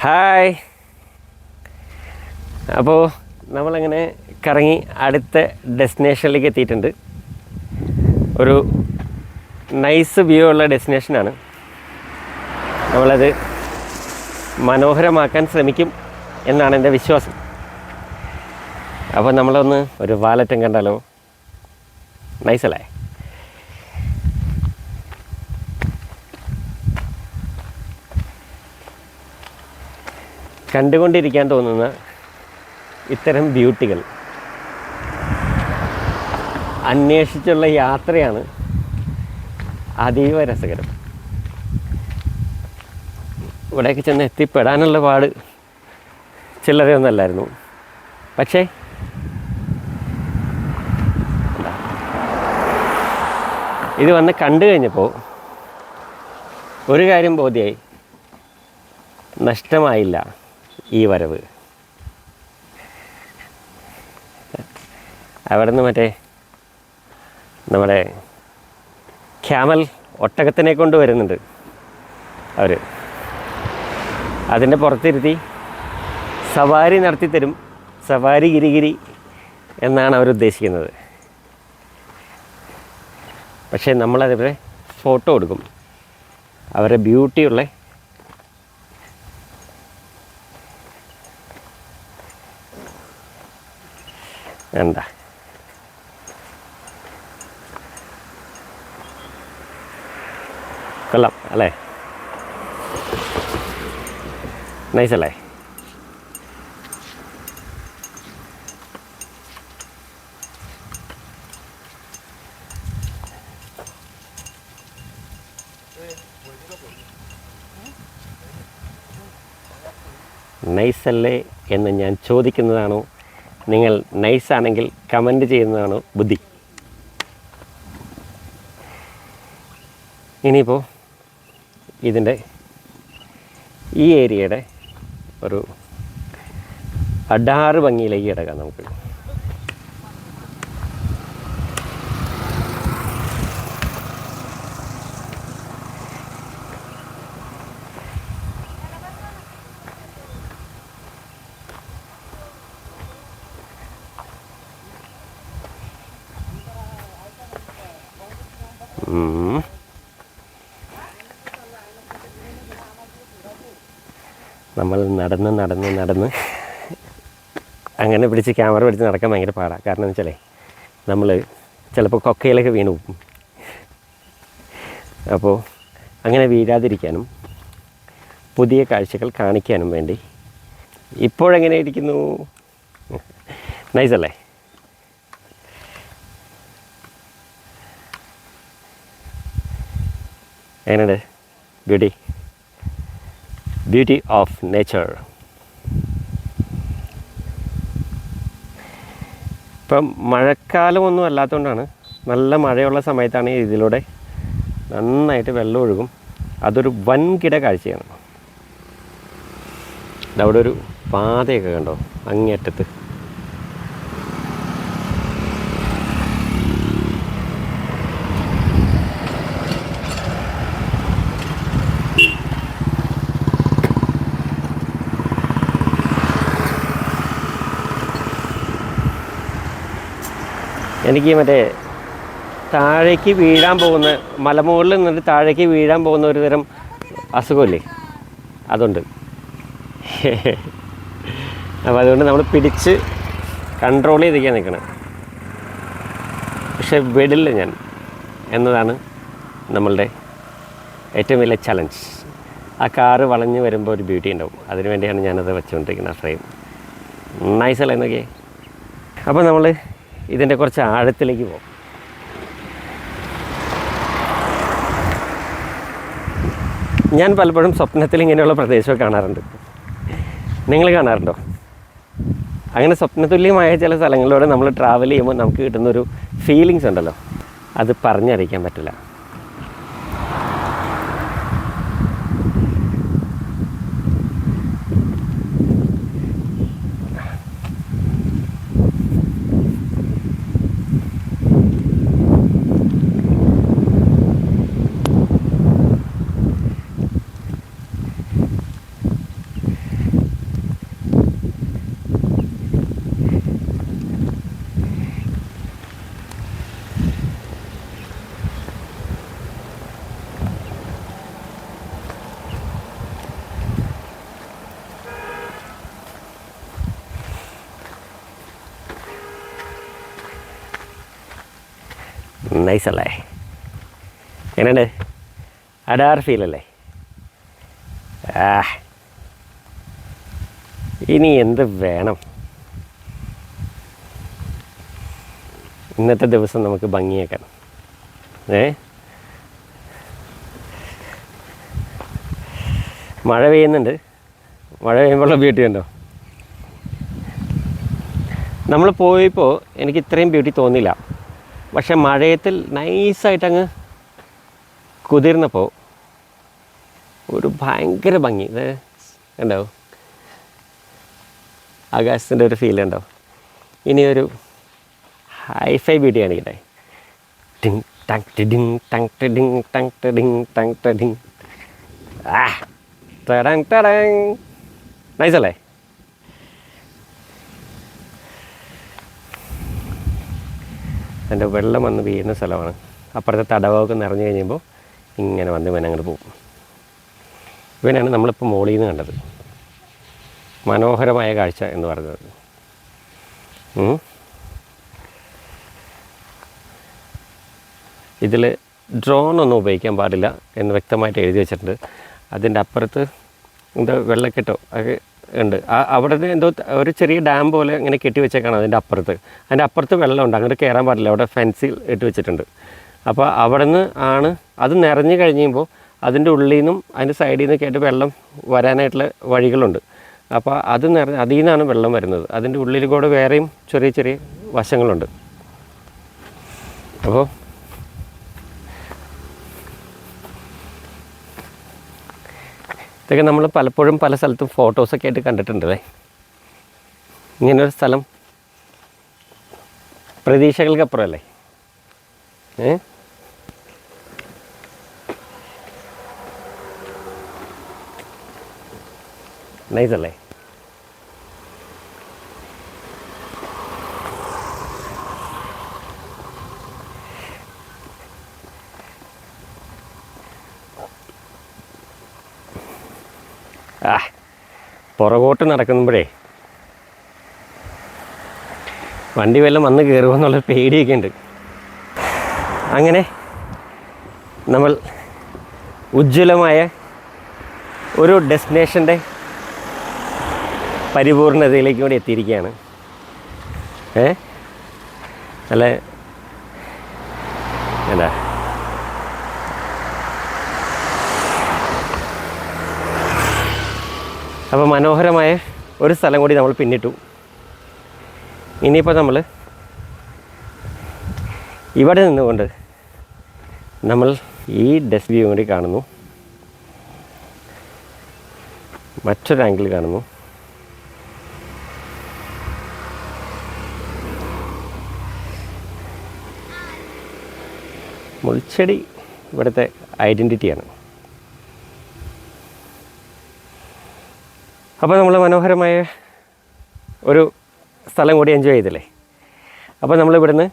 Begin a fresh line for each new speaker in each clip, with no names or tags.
Hi. അപ്പോൾ നമ്മളങ്ങനെ കറങ്ങി അടുത്ത ഡെസ്റ്റിനേഷനിലേക്ക് എത്തിയിട്ടുണ്ട്. ഒരു നൈസ് വ്യൂ ഉള്ള ഡെസ്റ്റിനേഷനാണ്. നമ്മളത് മനോഹരമാക്കാൻ ശ്രമിക്കും എന്നാണ് എൻ്റെ വിശ്വാസം. അപ്പോൾ നമ്മളൊന്ന് ഒരു വാലറ്റം കണ്ടാലോ? നൈസല്ലേ? കണ്ടുകൊണ്ടിരിക്കാൻ തോന്നുന്ന ഇത്തരം ബ്യൂട്ടികൾ അന്വേഷിച്ചുള്ള യാത്രയാണ് അതീവ രസകരം. ഇവിടേക്ക് ചെന്ന് എത്തിപ്പെടാനുള്ള പാട് ചില്ലറയൊന്നുമല്ലായിരുന്നു. പക്ഷേ ഇത് വന്ന് കണ്ടു കഴിഞ്ഞപ്പോൾ ഒരു കാര്യം ബോധ്യമായി, നഷ്ടമായില്ല ഈ വരവ്. അവിടെ നിന്ന് മറ്റേ നമ്മുടെ ക്യാമൽ ഒട്ടകത്തിനെ കൊണ്ട് വരുന്നുണ്ട് അവർ. അതിൻ്റെ പുറത്തിരുത്തി സവാരി നടത്തിത്തരും, സവാരി ഗിരിഗിരി എന്നാണ് അവരുദ്ദേശിക്കുന്നത്. പക്ഷേ നമ്മളതിവിടെ ഫോട്ടോ എടുക്കും. അവരുടെ ബ്യൂട്ടിയുള്ള എന്താ കൊള്ളാം അല്ലേ? നൈസല്ലേ? നൈസല്ലേ എന്ന് ഞാൻ ചോദിക്കുന്നതാണോ, നിങ്ങൾ നൈസാണെങ്കിൽ കമൻറ്റ് ചെയ്യുന്നതാണോ ബുദ്ധി? ഇനിയിപ്പോൾ ഇതിൻ്റെ ഈ ഏരിയയുടെ ഒരു അഡാറ് ഭംഗിയിലേക്ക് കിടക്കാം നമുക്ക്. നമ്മൾ നടന്ന് അങ്ങനെ പിടിച്ച് ക്യാമറ പിടിച്ച് നടക്കാൻ ഭയങ്കര പാടാണ്. കാരണം എന്ന് വെച്ചാലേ നമ്മൾ ചിലപ്പോൾ കൊക്കയിലൊക്കെ വീണ് പോകും. അപ്പോൾ അങ്ങനെ വീഴാതിരിക്കാനും പുതിയ കാഴ്ചകൾ കാണിക്കാനും വേണ്ടി ഇപ്പോഴെങ്ങനെ ഇരിക്കുന്നു? നൈസല്ലേ? എങ്ങനെയുണ്ട് ബ്യൂട്ടി ഓഫ് നേച്ചർ? ഇപ്പം മഴക്കാലമൊന്നും അല്ലാത്തതുകൊണ്ടാണ്, നല്ല മഴയുള്ള സമയത്താണ് ഇതിലൂടെ നന്നായിട്ട് വെള്ളം ഒഴുകും. അതൊരു വൻകിട കാഴ്ചയാണ്. അവിടെ ഒരു പാതയൊക്കെ കണ്ടോ അങ്ങേയറ്റത്ത്? എനിക്ക് മറ്റേ താഴേക്ക് വീഴാൻ പോകുന്ന, മലമുകളിൽ നിന്നിട്ട് താഴേക്ക് വീഴാൻ പോകുന്ന ഒരു തരം അസുഖമില്ലേ, അതുണ്ട്. അപ്പോൾ അതുകൊണ്ട് നമ്മൾ പിടിച്ച് കൺട്രോൾ ചെയ്തിരിക്കാൻ നിൽക്കണം. പക്ഷെ വിടില്ല ഞാൻ എന്നതാണ് നമ്മളുടെ ഏറ്റവും വലിയ ചലഞ്ച്. ആ കാറ് വളഞ്ഞ് വരുമ്പോൾ ഒരു ബ്യൂട്ടി ഉണ്ടാവും. അതിനു വേണ്ടിയാണ് ഞാനത് വെച്ചുകൊണ്ടിരിക്കുന്നത്. ആ ഫ്രെയിം നൈസല്ല എന്നൊക്കെ. അപ്പോൾ നമ്മൾ ഇതിൻ്റെ കുറച്ച് ആഴത്തിലേക്ക് പോകും. ഞാൻ പലപ്പോഴും സ്വപ്നത്തിൽ ഇങ്ങനെയുള്ള പ്രദേശമൊക്കെ കാണാറുണ്ട്. നിങ്ങൾ കാണാറുണ്ടോ? അങ്ങനെ സ്വപ്നതുല്യമായ ചില സ്ഥലങ്ങളിലൂടെ നമ്മൾ ട്രാവൽ ചെയ്യുമ്പോൾ നമുക്ക് കിട്ടുന്നൊരു ഫീലിങ്സ് ഉണ്ടല്ലോ, അത് പറഞ്ഞറിയിക്കാൻ പറ്റില്ല. നൈസല്ലേ? എങ്ങനെയുണ്ട്? അടാർ ഫീലല്ലേ? ഇനി എന്ത് വേണം? ഇന്നത്തെ ദിവസം നമുക്ക് ഭംഗിയാക്കാൻ. മഴ പെയ്യുന്നുണ്ട്. മഴ പെയ്യുമ്പോഴുള്ള ബ്യൂട്ടി ഉണ്ടോ? നമ്മൾ പോയപ്പോൾ എനിക്ക് ഇത്രയും ബ്യൂട്ടി തോന്നിയില്ല. പക്ഷെ മഴയത്തിൽ നൈസായിട്ടങ്ങ് കുതിർന്നപ്പോൾ ഒരു ഭയങ്കര ഭംഗി. ഇത് ഉണ്ടോ? ആകാശത്തിൻ്റെ ഒരു ഫീൽ ഉണ്ടോ? ഇനിയൊരു ഹൈഫൈ ബ്യൂട്ടി കാണിക്കട്ടെ. ടിങ് ടങ് ടിഡിങ് ടങ് ടിഡിങ് ടങ് ടിഡിങ് ടങ് ടിഡിങ്. ടടങ് ടടങ്. നൈസല്ലേ? എൻ്റെ വെള്ളം വന്ന് വീഴുന്ന സ്ഥലമാണ്. അപ്പുറത്തെ തടവമൊക്കെ നിറഞ്ഞു കഴിയുമ്പോൾ ഇങ്ങനെ വന്ന് ഇവൻ അങ്ങോട്ട് പോകും. ഇവനാണ് നമ്മളിപ്പോൾ മോളിൽ നിന്ന് കണ്ടത്. മനോഹരമായ കാഴ്ച എന്ന് പറയുന്നത്. ഇതിൽ ഡ്രോൺ ഒന്നും ഉപയോഗിക്കാൻ പാടില്ല എന്ന് വ്യക്തമായിട്ട് എഴുതി വെച്ചിട്ടുണ്ട്. അതിൻ്റെ അപ്പുറത്ത് എന്താ വെള്ളക്കെട്ടോ ഒക്കെ ഉണ്ട്. അവിടെ എന്തോ ഒരു ചെറിയ ഡാം പോലെ ഇങ്ങനെ കെട്ടി വെച്ചേക്കാണ് അതിൻ്റെ അപ്പുറത്ത് വെള്ളമുണ്ട്. അങ്ങോട്ട് കയറാൻ പാടില്ല. അവിടെ ഫെൻസിൽ ഇട്ട് വെച്ചിട്ടുണ്ട്. അപ്പോൾ അവിടെ നിന്ന് ആണ് അത് നിറഞ്ഞു കഴിയുമ്പോൾ അതിൻ്റെ ഉള്ളിൽ നിന്നും അതിൻ്റെ സൈഡിൽ നിന്നൊക്കെ ആയിട്ട് വെള്ളം വരാനായിട്ടുള്ള വഴികളുണ്ട്. അപ്പോൾ അത് അതിൽ നിന്നാണ് വെള്ളം വരുന്നത്. അതിൻ്റെ ഉള്ളിൽ കൂടെ വേറെയും ചെറിയ ചെറിയ വശങ്ങളുണ്ട്. അപ്പോൾ ഇതൊക്കെ നമ്മൾ പലപ്പോഴും പല സ്ഥലത്തും ഫോട്ടോസൊക്കെ ആയിട്ട് കണ്ടിട്ടുണ്ടല്ലേ. ഇങ്ങനൊരു സ്ഥലം പ്രതീക്ഷകൾക്കപ്പുറമല്ലേ? നൈസല്ലേ? പുറകോട്ട് നടക്കുമ്പോഴേ വണ്ടി വല്ലതും വന്ന് കയറുമോ എന്നുള്ള പേടിയൊക്കെ ഉണ്ട്. അങ്ങനെ നമ്മൾ ഉജ്ജ്വലമായ ഒരു ഡെസ്റ്റിനേഷൻ്റെ പരിപൂർണതയിലേക്ക് കൂടി എത്തിയിരിക്കുകയാണ്. നല്ല എന്താ അപ്പോൾ മനോഹരമായ ഒരു സ്ഥലം കൂടി നമ്മൾ പിന്നിട്ടു. ഇനിയിപ്പോൾ നമ്മൾ ഇവിടെ നിന്നുകൊണ്ട് നമ്മൾ ഈ ഡെസ്ക് വ്യൂ കൂടി കാണുന്നു. മറ്റൊരു ആംഗിൾ കാണുന്നു. മുൾച്ചെടി ഇവിടുത്തെ ഐഡൻറ്റിറ്റിയാണ്. അപ്പോൾ നമ്മൾ മനോഹരമായ ഒരു സ്ഥലം കൂടി എൻജോയ് ചെയ്തില്ലേ. അപ്പോൾ നമ്മളിവിടുന്ന്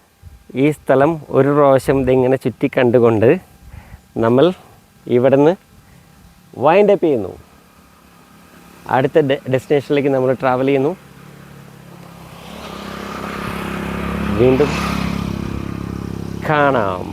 ഈ സ്ഥലം ഒരു പ്രാവശ്യം ഇതിങ്ങനെ ചുറ്റി കണ്ടുകൊണ്ട് നമ്മൾ ഇവിടുന്ന് വൈൻഡ് അപ്പ് ചെയ്യുന്നു. അടുത്ത ഡെസ്റ്റിനേഷനിലേക്ക് നമ്മൾ ട്രാവൽ ചെയ്യുന്നു. വീണ്ടും കാണാം.